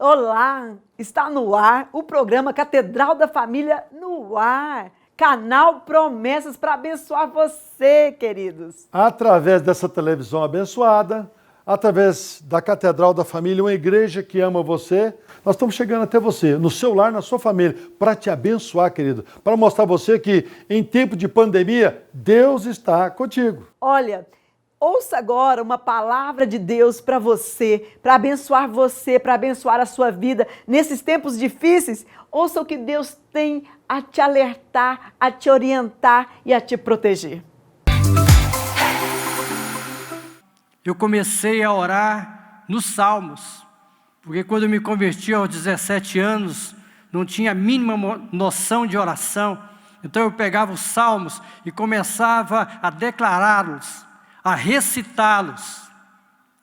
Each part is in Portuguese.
Olá, está no ar o programa Catedral da Família no ar. Canal Promessas para abençoar você, queridos. Através dessa televisão abençoada, através da Catedral da Família, uma igreja que ama você, nós estamos chegando até você, no seu lar, na sua família, para te abençoar, querido, para mostrar a você que em tempo de pandemia, Deus está contigo. Olha, ouça agora uma palavra de Deus para você, para abençoar a sua vida nesses tempos difíceis. Ouça o que Deus tem a te alertar, a te orientar e a te proteger. Eu comecei a orar nos Salmos, porque quando eu me converti aos 17 anos, não tinha a mínima noção de oração. Então eu pegava os Salmos e começava a declará-los, a recitá-los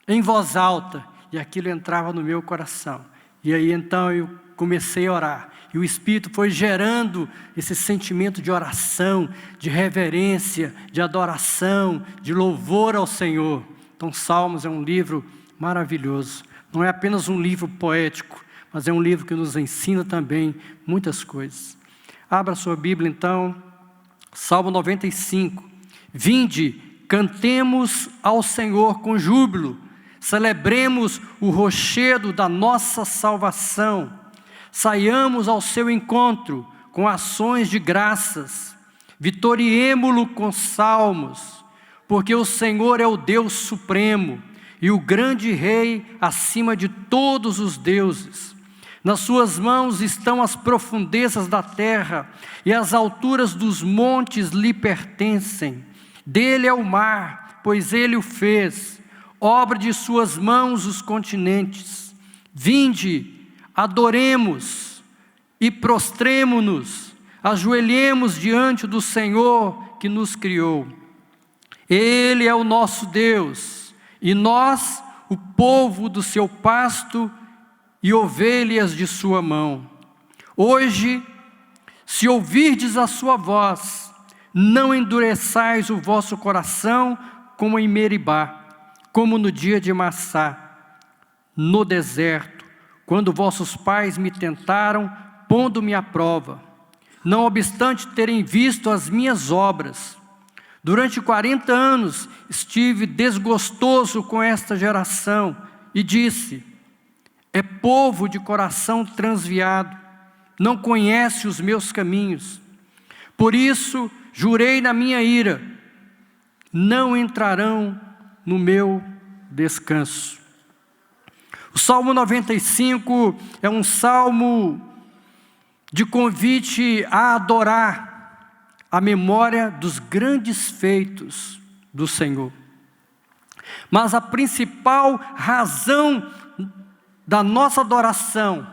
em voz alta, e aquilo entrava no meu coração. E aí então eu comecei a orar, e o Espírito foi gerando esse sentimento de oração, de reverência, de adoração, de louvor ao Senhor. Então Salmos é um livro maravilhoso, não é apenas um livro poético, mas é um livro que nos ensina também muitas coisas. Abra sua Bíblia então, Salmo 95. Vinde, cantemos ao Senhor com júbilo, celebremos o rochedo da nossa salvação, saiamos ao seu encontro com ações de graças, vitoriemo-lo com salmos, porque o Senhor é o Deus supremo e o grande Rei acima de todos os deuses. Nas suas mãos estão as profundezas da terra, e as alturas dos montes lhe pertencem. Dele é o mar, pois ele o fez, obra de suas mãos os continentes. Vinde, adoremos e prostremo-nos, ajoelhemos diante do Senhor que nos criou. Ele é o nosso Deus, e nós, o povo do seu pasto e ovelhas de sua mão. Hoje, se ouvirdes a sua voz, não endureçais o vosso coração como em Meribá, como no dia de Massá, no deserto, quando vossos pais me tentaram, pondo-me à prova, não obstante terem visto as minhas obras. Durante 40 anos estive desgostoso com esta geração e disse: é povo de coração transviado, não conhece os meus caminhos. Por isso jurei na minha ira, não entrarão no meu descanso. O Salmo 95 é um salmo de convite a adorar a memória dos grandes feitos do Senhor. Mas a principal razão da nossa adoração,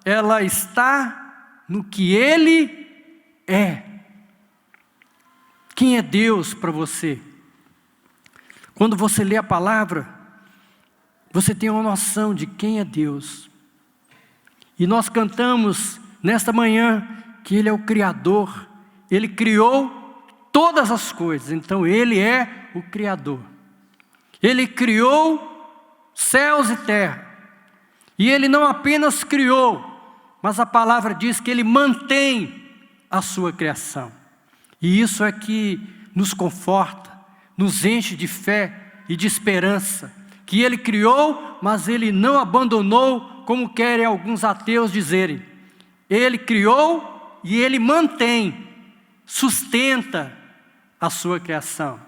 ela está no que Ele é. Quem é Deus para você? Quando você lê a palavra, você tem uma noção de quem é Deus. E nós cantamos nesta manhã que Ele é o Criador. Ele criou todas as coisas, então Ele é o Criador. Ele criou céus e terra. E Ele não apenas criou, mas a palavra diz que Ele mantém a sua criação. E isso é que nos conforta, nos enche de fé e de esperança, que Ele criou, mas Ele não abandonou, como querem alguns ateus dizerem. Ele criou e Ele mantém, sustenta a sua criação.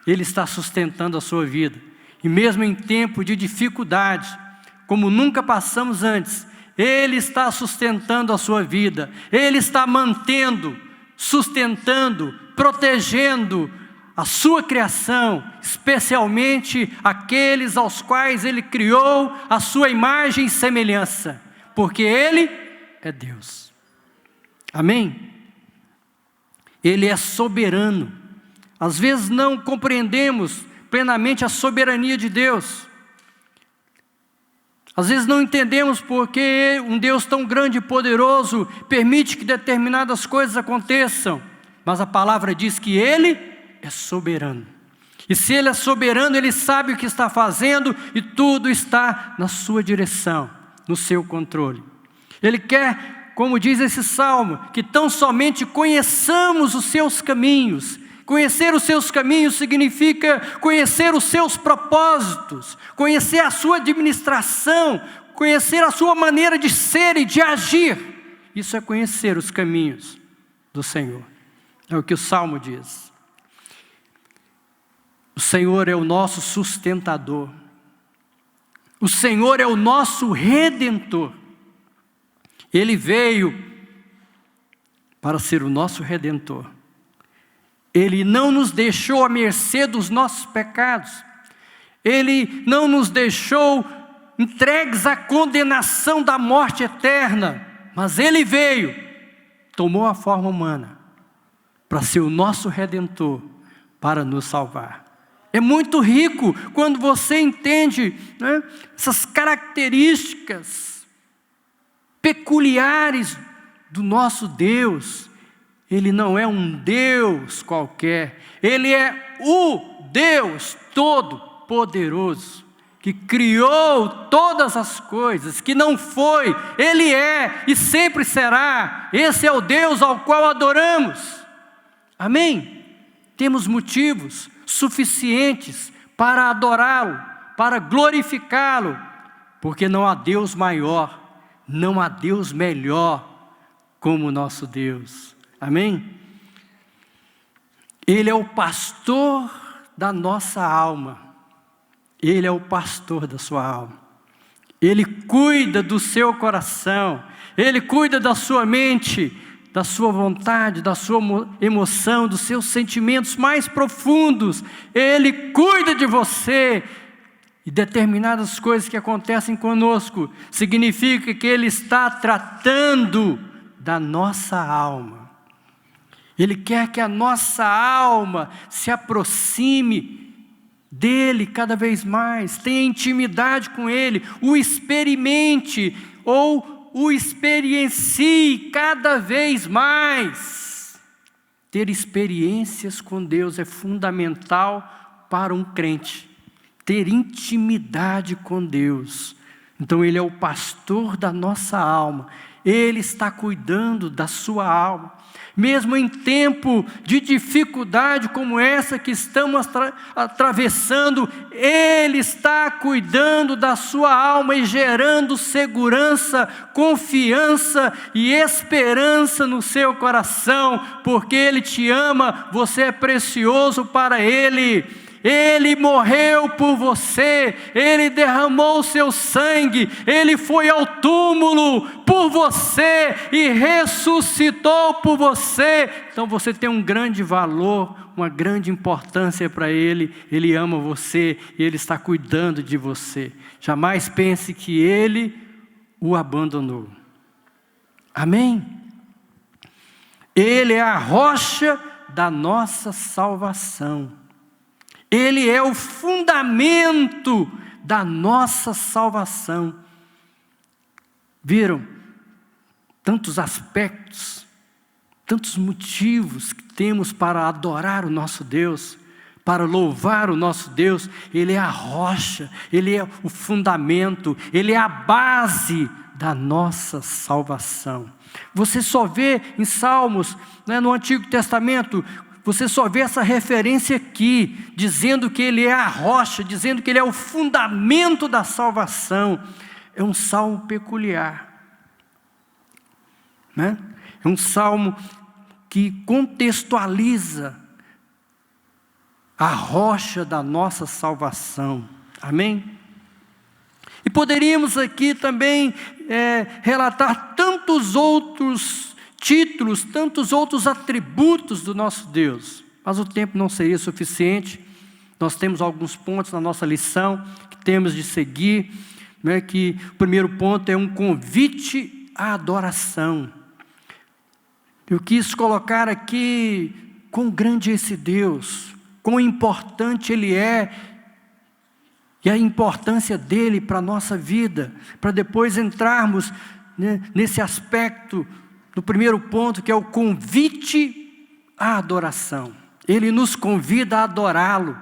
Ele está sustentando a sua vida. E mesmo em tempo de dificuldade, como nunca passamos antes, Ele está sustentando a sua vida. Ele está mantendo, sustentando, protegendo a sua criação, especialmente aqueles aos quais Ele criou a sua imagem e semelhança, porque Ele é Deus. Amém? Ele é soberano. Às vezes não compreendemos plenamente a soberania de Deus. Às vezes não entendemos porque um Deus tão grande e poderoso permite que determinadas coisas aconteçam. Mas a palavra diz que Ele é soberano. E se Ele é soberano, Ele sabe o que está fazendo e tudo está na sua direção. no seu controle. Ele quer, como diz esse salmo, que tão somente conheçamos os seus caminhos. Conhecer os seus caminhos significa conhecer os seus propósitos, conhecer a sua administração, conhecer a sua maneira de ser e de agir. Isso é conhecer os caminhos do Senhor. É o que o salmo diz. O Senhor é o nosso sustentador. O Senhor é o nosso redentor. Ele veio para ser o nosso redentor. Ele não nos deixou à mercê dos nossos pecados. Ele não nos deixou entregues à condenação da morte eterna. Mas Ele veio, tomou a forma humana, para ser o nosso redentor, para nos salvar. É muito rico quando você entende, né, essas características peculiares do nosso Deus. Ele não é um Deus qualquer, Ele é o Deus Todo-Poderoso, que criou todas as coisas, que não foi, Ele é e sempre será. Esse é o Deus ao qual adoramos. Amém? Temos motivos suficientes para adorá-lo, para glorificá-lo, porque não há Deus maior, não há Deus melhor como o nosso Deus. Amém? Ele é o pastor da nossa alma. Ele é o pastor da sua alma. Ele cuida do seu coração. Ele cuida da sua mente, da sua vontade, da sua emoção, dos seus sentimentos mais profundos. Ele cuida de você. E determinadas coisas que acontecem conosco significa que Ele está tratando da nossa alma. Ele quer que a nossa alma se aproxime dEle cada vez mais, tenha intimidade com Ele, o experimente ou o experiencie cada vez mais. Ter experiências com Deus é fundamental para um crente, ter intimidade com Deus. Então Ele é o pastor da nossa alma, Ele está cuidando da sua alma. Mesmo em tempo de dificuldade como essa que estamos atravessando, Ele está cuidando da sua alma e gerando segurança, confiança e esperança no seu coração, porque Ele te ama, você é precioso para Ele. Ele morreu por você, Ele derramou o seu sangue, Ele foi ao túmulo por você e ressuscitou por você. Então você tem um grande valor, uma grande importância para Ele. Ele ama você e Ele está cuidando de você. Jamais pense que Ele o abandonou. Amém? Ele é a rocha da nossa salvação. Ele é o fundamento da nossa salvação. Viram? Tantos aspectos, tantos motivos que temos para adorar o nosso Deus, para louvar o nosso Deus. Ele é a rocha, Ele é o fundamento, Ele é a base da nossa salvação. Você só vê em Salmos, né, no Antigo Testamento, você só vê essa referência aqui, dizendo que Ele é a rocha, dizendo que Ele é o fundamento da salvação. É um salmo peculiar, né? É um salmo que contextualiza a rocha da nossa salvação. Amém? E poderíamos aqui também relatar tantos outros títulos, tantos outros atributos do nosso Deus, mas o tempo não seria suficiente. Nós temos alguns pontos na nossa lição que temos de seguir, né, que o primeiro ponto é um convite à adoração. Eu quis colocar aqui quão grande é esse Deus, quão importante Ele é, e a importância dEle para a nossa vida, para depois entrarmos, né, nesse aspecto do primeiro ponto, que é o convite à adoração. Ele nos convida a adorá-lo.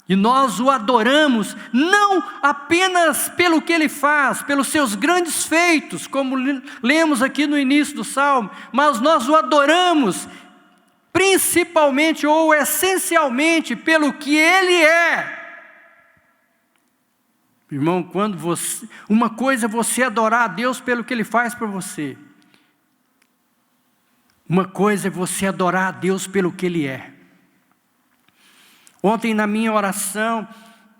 E nós o adoramos não apenas pelo que Ele faz, pelos seus grandes feitos, como lemos aqui no início do Salmo, mas nós o adoramos principalmente ou essencialmente pelo que Ele é. Irmão, uma coisa é você adorar a Deus pelo que Ele faz por você. Uma coisa é você adorar a Deus pelo que Ele é. Ontem na minha oração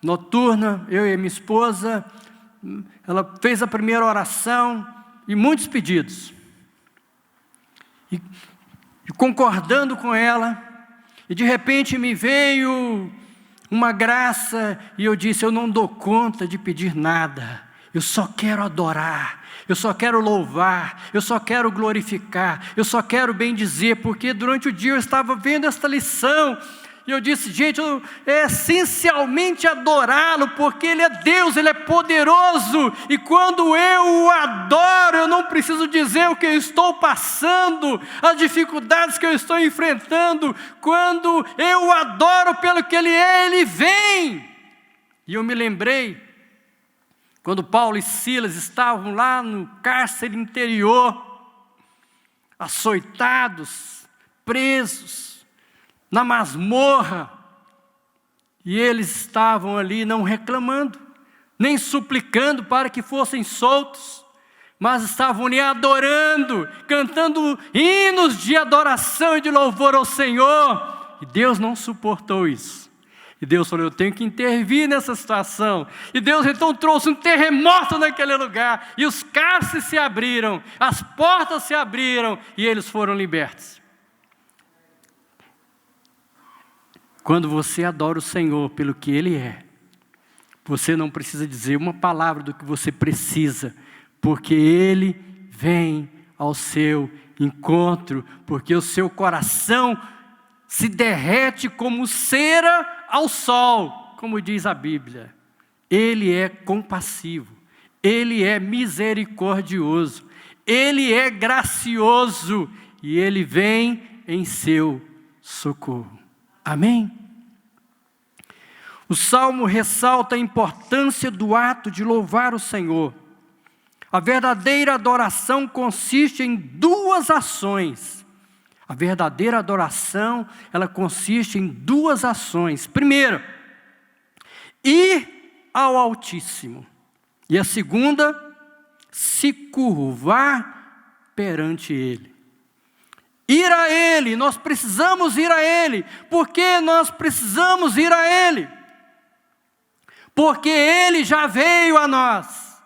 noturna, eu e minha esposa, ela fez a primeira oração e muitos pedidos. E concordando com ela, e de repente me veio uma graça e eu disse: eu não dou conta de pedir nada, eu só quero adorar, eu só quero louvar, eu só quero glorificar, eu só quero bendizer, porque durante o dia eu estava vendo esta lição. E eu disse: gente, é essencialmente adorá-lo, porque Ele é Deus, Ele é poderoso, e quando eu o adoro, eu não preciso dizer o que eu estou passando, as dificuldades que eu estou enfrentando. Quando eu o adoro pelo que Ele é, Ele vem. E eu me lembrei, quando Paulo e Silas estavam lá no cárcere interior, açoitados, presos, na masmorra, e eles estavam ali não reclamando, nem suplicando para que fossem soltos, mas estavam ali adorando, cantando hinos de adoração e de louvor ao Senhor, e Deus não suportou isso, e Deus falou: eu tenho que intervir nessa situação, e Deus então trouxe um terremoto naquele lugar, e os cárceres se abriram, as portas se abriram, e eles foram libertos. Quando você adora o Senhor pelo que Ele é, você não precisa dizer uma palavra do que você precisa, porque Ele vem ao seu encontro, porque o seu coração se derrete como cera ao sol, como diz a Bíblia. Ele é compassivo, Ele é misericordioso, Ele é gracioso e Ele vem em seu socorro. Amém? O Salmo ressalta a importância do ato de louvar o Senhor. A verdadeira adoração consiste em duas ações. A verdadeira adoração, ela consiste em duas ações. Primeiro, ir ao Altíssimo. E a segunda, se curvar perante Ele. Ir a Ele, nós precisamos ir a Ele. Por que nós precisamos ir a Ele? Porque Ele já veio a nós.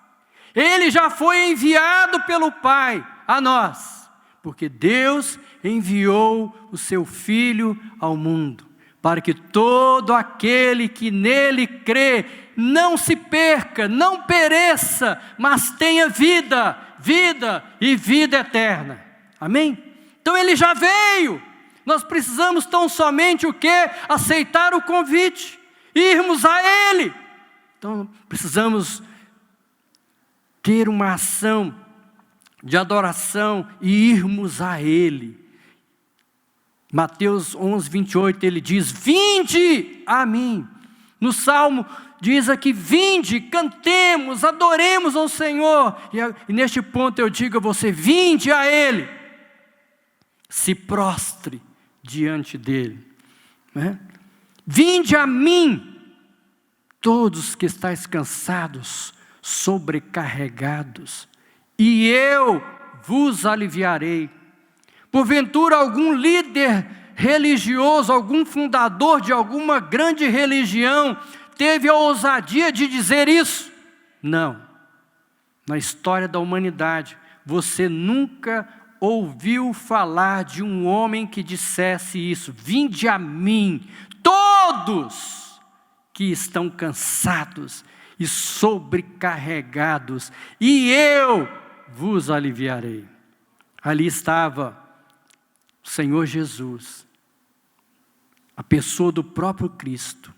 Ele já foi enviado pelo Pai a nós. Porque Deus enviou o seu Filho ao mundo, para que todo aquele que nele crê não se perca, não pereça, mas tenha vida, vida e vida eterna. Amém? Então Ele já veio, nós precisamos tão somente o quê? Aceitar o convite, irmos a Ele. Então precisamos ter uma ação de adoração e irmos a Ele. Mateus 11, 28, Ele diz: vinde a mim. No Salmo diz aqui: vinde, cantemos, adoremos ao Senhor. E neste ponto eu digo a você: vinde a Ele. Se prostre diante dEle, né? Vinde a mim, todos que estáis cansados, sobrecarregados, e eu vos aliviarei. Porventura algum líder religioso, algum fundador de alguma grande religião, teve a ousadia de dizer isso? Não. Na história da humanidade, você nunca ouviu falar de um homem que dissesse isso: vinde a mim, todos que estão cansados e sobrecarregados, e eu vos aliviarei. Ali estava o Senhor Jesus, a pessoa do próprio Cristo,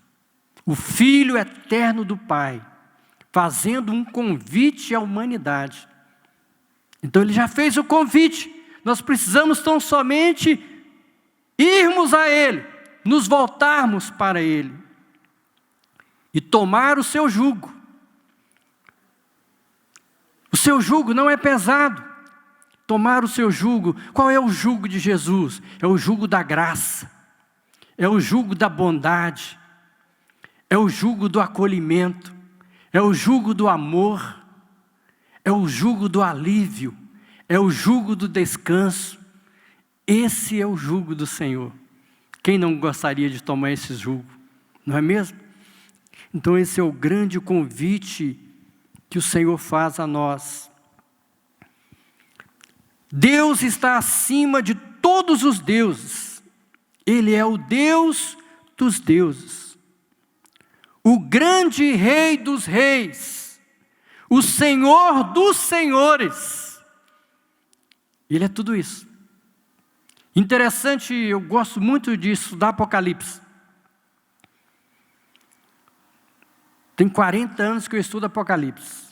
o Filho eterno do Pai, fazendo um convite à humanidade. Então Ele já fez o convite, nós precisamos tão somente irmos a Ele, nos voltarmos para Ele. e tomar o seu jugo. O seu jugo não é pesado. Tomar o seu jugo. Qual é o jugo de Jesus? É o jugo da graça. É o jugo da bondade. É o jugo do acolhimento. É o jugo do amor. É o jugo do alívio. É o jugo do descanso. Esse é o jugo do Senhor. Quem não gostaria de tomar esse jugo? Não é mesmo? Então esse é o grande convite que o Senhor faz a nós. Deus está acima de todos os deuses. Ele é o Deus dos deuses. O grande Rei dos reis. O Senhor dos senhores. Ele é tudo isso. Interessante, eu gosto muito de estudar Apocalipse. Tem 40 anos que eu estudo Apocalipse.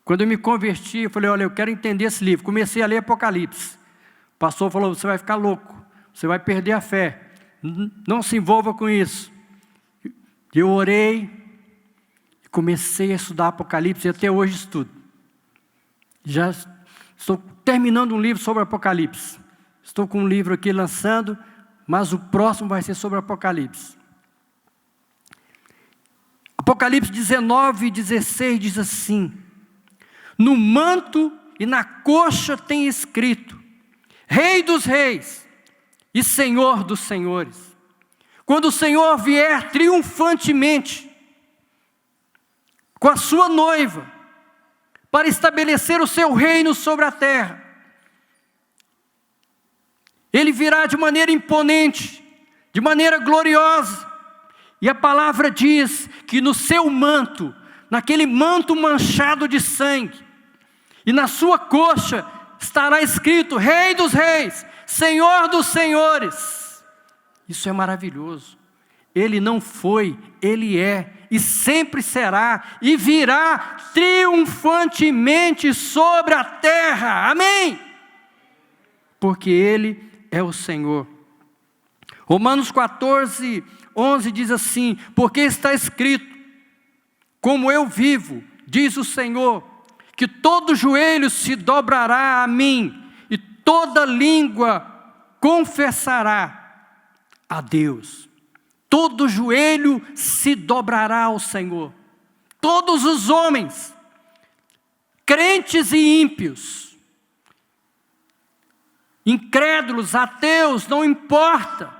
Quando eu me converti, eu falei, olha, eu quero entender esse livro. Comecei a ler Apocalipse. O pastor falou, você vai ficar louco, você vai perder a fé. Não se envolva com isso. Eu orei, comecei a estudar Apocalipse e até hoje estudo. Já estou terminando um livro sobre Apocalipse. Estou com um livro aqui lançando, mas o próximo vai ser sobre Apocalipse. Apocalipse 19:16 diz assim: no manto e na coxa tem escrito, Rei dos reis e Senhor dos senhores. Quando o Senhor vier triunfantemente com a sua noiva, para estabelecer o seu reino sobre a terra, Ele virá de maneira imponente, de maneira gloriosa. E a palavra diz que no seu manto, naquele manto manchado de sangue, e na sua coxa estará escrito, Rei dos reis, Senhor dos senhores. Isso é maravilhoso. Ele não foi, Ele é, e sempre será, e virá triunfantemente sobre a terra. Amém? Porque Ele é o Senhor. Romanos 14:11 diz assim, porque está escrito, como eu vivo, diz o Senhor, que todo joelho se dobrará a mim, e toda língua confessará a Deus. Todo joelho se dobrará ao Senhor. Todos os homens, crentes e ímpios, incrédulos, ateus, não importa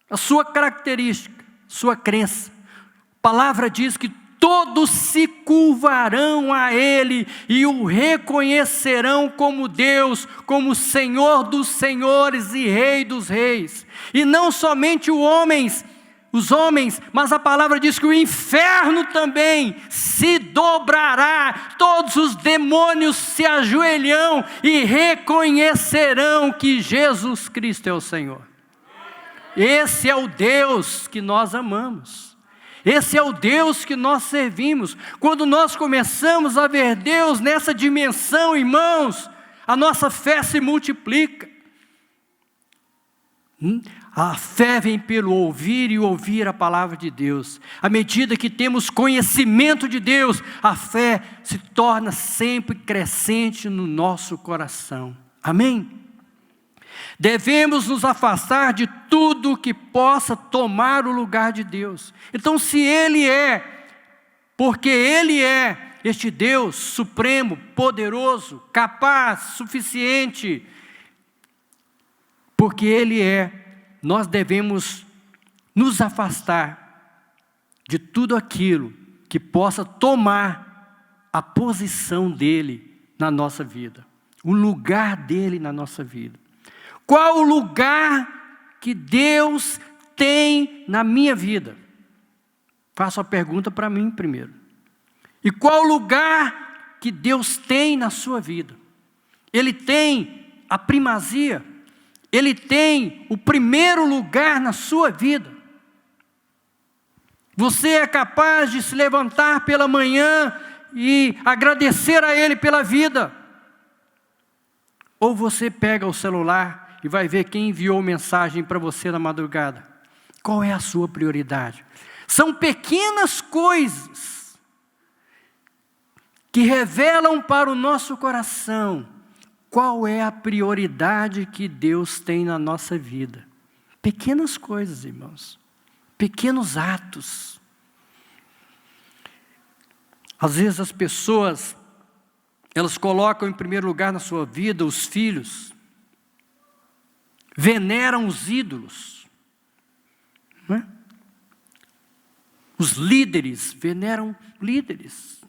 a sua característica, sua crença. A palavra diz que todos se curvarão a Ele e o reconhecerão como Deus, como Senhor dos senhores e Rei dos reis. E não somente os homens, mas a palavra diz que o inferno também se dobrará, todos os demônios se ajoelharão e reconhecerão que Jesus Cristo é o Senhor. Esse é o Deus que nós amamos. Esse é o Deus que nós servimos. Quando nós começamos a ver Deus nessa dimensão, irmãos, a nossa fé se multiplica. A fé vem pelo ouvir e ouvir a palavra de Deus. À medida que temos conhecimento de Deus, a fé se torna sempre crescente no nosso coração. Amém? Devemos nos afastar de tudo que possa tomar o lugar de Deus. Então, se Ele é, porque Ele é este Deus supremo, poderoso, capaz, suficiente, porque Ele é, nós devemos nos afastar de tudo aquilo que possa tomar a posição dEle na nossa vida, o lugar dEle na nossa vida. Qual o lugar que Deus tem na minha vida? Faço a pergunta para mim primeiro. E qual o lugar que Deus tem na sua vida? Ele tem a primazia, Ele tem o primeiro lugar na sua vida. Você é capaz de se levantar pela manhã e agradecer a Ele pela vida? Ou você pega o celular e vai ver quem enviou mensagem para você na madrugada? Qual é a sua prioridade? São pequenas coisas que revelam para o nosso coração qual é a prioridade que Deus tem na nossa vida. Pequenas coisas, irmãos. Pequenos atos. Às vezes as pessoas, elas colocam em primeiro lugar na sua vida os filhos, veneram os ídolos, não é? Os líderes veneram líderes,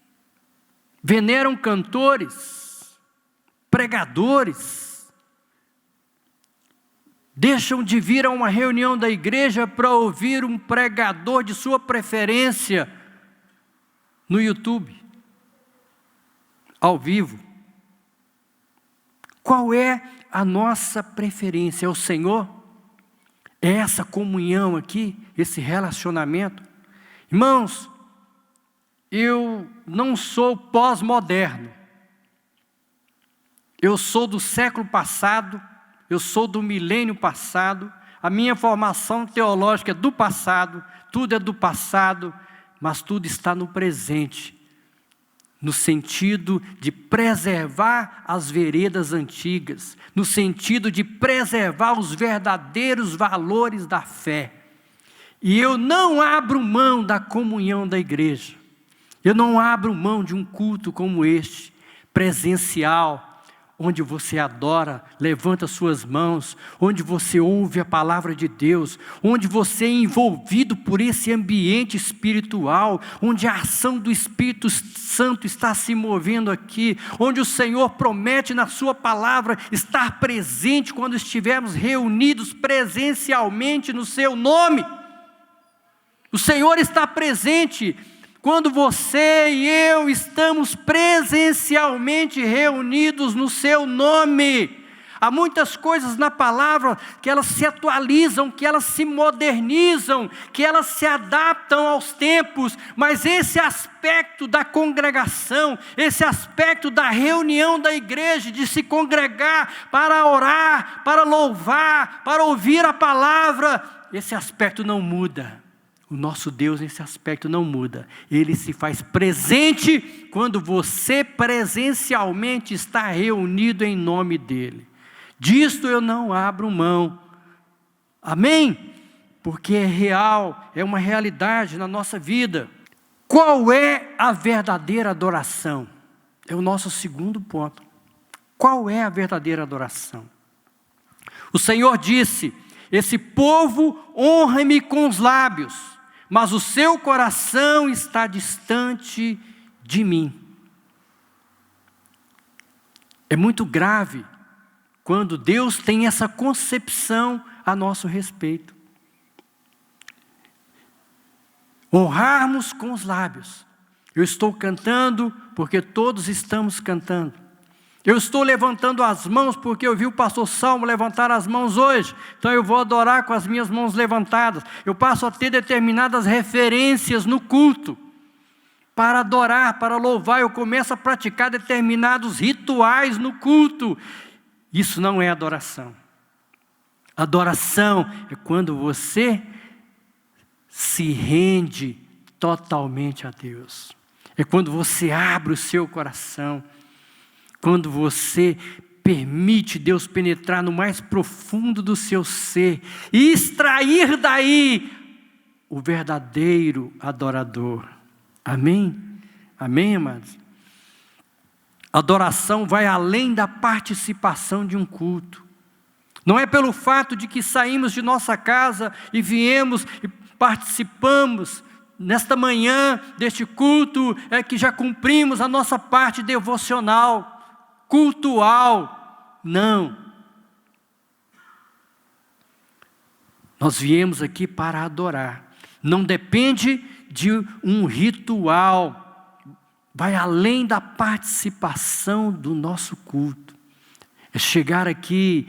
veneram cantores, pregadores, deixam de vir a uma reunião da igreja para ouvir um pregador de sua preferência no YouTube, ao vivo. Qual é a nossa preferência? É o Senhor? É essa comunhão aqui, esse relacionamento? Irmãos, eu não sou pós-moderno. Eu sou do século passado, eu sou do milênio passado, a minha formação teológica é do passado, tudo é do passado, mas tudo está no presente, no sentido de preservar as veredas antigas, no sentido de preservar os verdadeiros valores da fé. E eu não abro mão da comunhão da igreja, eu não abro mão de um culto como este, presencial, onde você adora, levanta suas mãos, onde você ouve a palavra de Deus, onde você é envolvido por esse ambiente espiritual, onde a ação do Espírito Santo está se movendo aqui, onde o Senhor promete na sua palavra estar presente quando estivermos reunidos presencialmente no seu nome. O Senhor está presente quando você e eu estamos presencialmente reunidos no seu nome. Há muitas coisas na palavra que elas se atualizam, que elas se modernizam, que elas se adaptam aos tempos, mas esse aspecto da congregação, esse aspecto da reunião da igreja, de se congregar para orar, para louvar, para ouvir a palavra, esse aspecto não muda. O nosso Deus nesse aspecto não muda. Ele se faz presente quando você presencialmente está reunido em nome dEle. Disto eu não abro mão. Amém? Porque é real, é uma realidade na nossa vida. Qual é a verdadeira adoração? É o nosso segundo ponto. Qual é a verdadeira adoração? O Senhor disse: esse povo honra-me com os lábios, mas o seu coração está distante de mim. É muito grave quando Deus tem essa concepção a nosso respeito. Honrarmos com os lábios. Eu estou cantando porque todos estamos cantando. Eu estou levantando as mãos porque eu vi o pastor Salmo levantar as mãos hoje. Então eu vou adorar com as minhas mãos levantadas. Eu passo a ter determinadas referências no culto. Para adorar, para louvar, eu começo a praticar determinados rituais no culto. Isso não é adoração. Adoração é quando você se rende totalmente a Deus. É quando você abre o seu coração. Quando você permite Deus penetrar no mais profundo do seu ser e extrair daí o verdadeiro adorador. Amém? Amém, amados? Adoração vai além da participação de um culto. Não é pelo fato de que saímos de nossa casa e viemos e participamos nesta manhã deste culto, é que já cumprimos a nossa parte devocional, cultual. Não. Nós viemos aqui para adorar. Não depende de um ritual. Vai além da participação do nosso culto. É chegar aqui,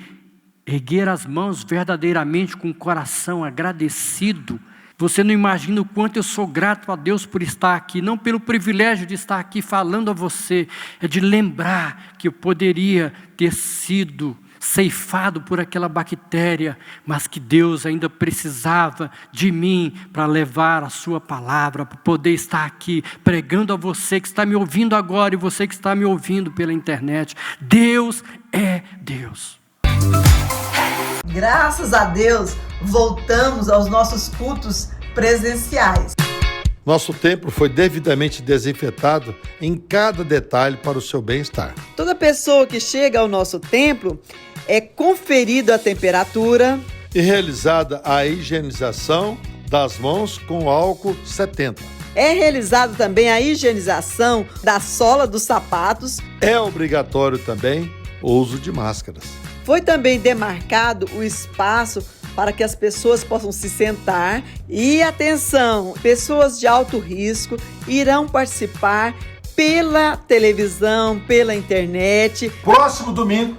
erguer as mãos verdadeiramente com o coração agradecido. Você não imagina o quanto eu sou grato a Deus por estar aqui, não pelo privilégio de estar aqui falando a você, é de lembrar que eu poderia ter sido ceifado por aquela bactéria, mas que Deus ainda precisava de mim para levar a sua palavra, para poder estar aqui pregando a você que está me ouvindo agora e você que está me ouvindo pela internet. Deus é Deus. Graças a Deus, voltamos aos nossos cultos presenciais. Nosso templo foi devidamente desinfetado em cada detalhe para o seu bem-estar. Toda pessoa que chega ao nosso templo é conferida a temperatura E realizada a higienização das mãos com álcool 70. É realizada também a higienização da sola dos sapatos. É obrigatório também o uso de máscaras. Foi também demarcado o espaço para que as pessoas possam se sentar. E atenção, pessoas de alto risco irão participar pela televisão, pela internet. Próximo domingo,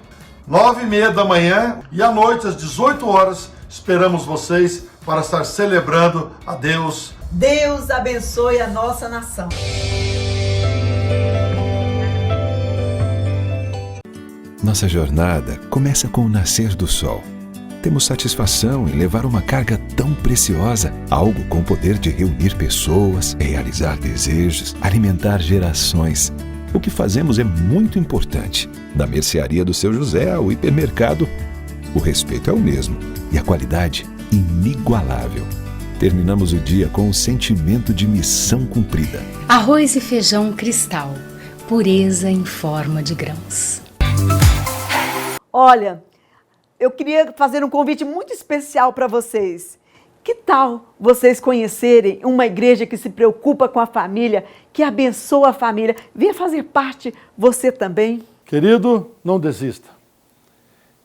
9h30 da manhã e à noite, às 18 horas, esperamos vocês para estar celebrando a Deus. Deus abençoe a nossa nação. Nossa jornada começa com o nascer do sol. Temos satisfação em levar uma carga tão preciosa, algo com o poder de reunir pessoas, realizar desejos, alimentar gerações. O que fazemos é muito importante. Da mercearia do Seu José ao hipermercado, o respeito é o mesmo e a qualidade inigualável. Terminamos o dia com o sentimento de missão cumprida. Arroz e feijão Cristal, pureza em forma de grãos. Olha, eu queria fazer um convite muito especial para vocês. Que tal vocês conhecerem uma igreja que se preocupa com a família, que abençoa a família? Venha fazer parte você também. Querido, não desista.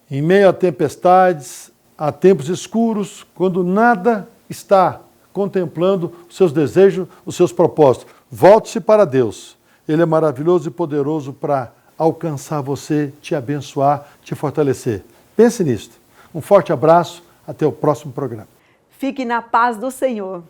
Em meio a tempestades, a tempos escuros, quando nada está contemplando os seus desejos, os seus propósitos, volte-se para Deus. Ele é maravilhoso e poderoso para alcançar você, te abençoar, te fortalecer. Pense nisto. Um forte abraço, até o próximo programa. Fique na paz do Senhor.